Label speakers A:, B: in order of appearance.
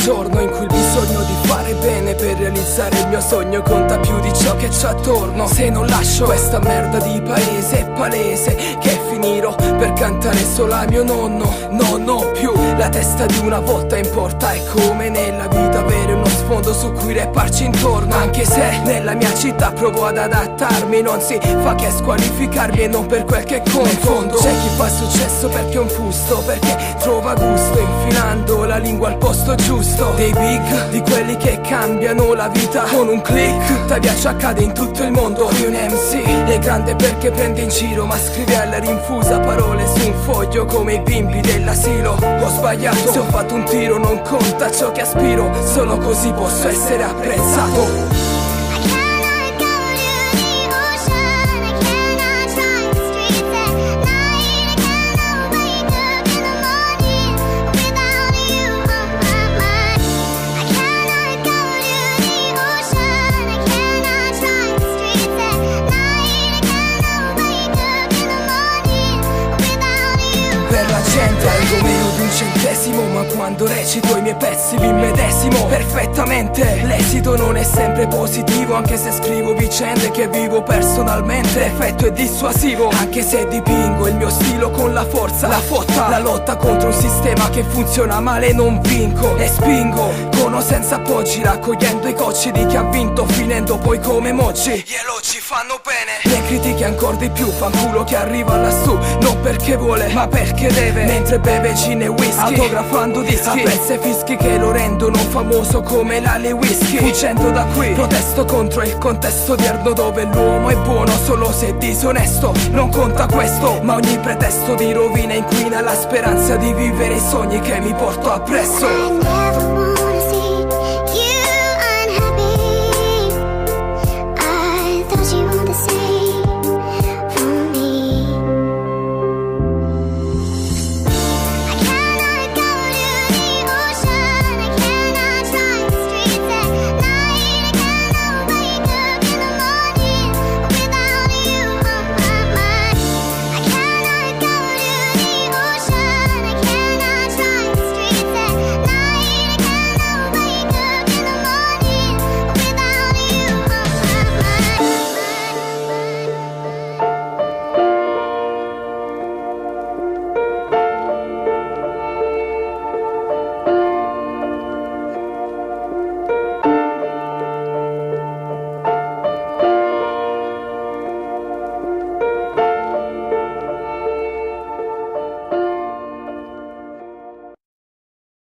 A: giorno in cui il bisogno di fare bene per realizzare il mio sogno conta più di ciò che c'è attorno. Se non lascio questa merda di paese, è palese che finirò per cantare solo a mio nonno. Non ho più la testa di una volta, importa, è come nella vita avere uno sfondo su cui reparci intorno. Anche se nella mia città provo ad adattarmi, non si fa che squalificarmi e non per quel che conto. In fondo c'è chi fa successo perché è un fusto, perché trova gusto infilando la lingua al posto giusto. Dei big, di quelli che cambiano la vita con un click. Tuttavia ci accade in tutto il mondo. Qui un MC è grande perché prende in giro, ma scrive alla rinfusa parole su un foglio come i bimbi dell'asilo. Ho sbagliato, se ho fatto un tiro non conta ciò che aspiro, solo così posso essere apprezzato. Valgo meno di un centesimo, ma quando recito i miei pezzi vi immedesimo perfettamente. L'esito non è sempre positivo, anche se scrivo vicende che vivo personalmente. L'effetto è dissuasivo, anche se dipingo il mio stilo con la forza, la fotta, la lotta contro un sistema che funziona male. Non vinco e spingo con o senza appoggi, raccogliendo i cocci di chi ha vinto, finendo poi come moci. Gli elogi fanno bene, le critiche ancora di più. Fanculo che arriva lassù, non perché vuole ma perché deve, mentre beve gin e whisky, autografando dischi a pezzi e fischi che lo rendono famoso come l'ale whisky. Fuggendo da qui protesto contro il contesto odierno, dove l'uomo è buono solo se è disonesto. Non conta questo, ma ogni pretesto di rovina inquina la speranza di vivere i sogni che mi porto appresso.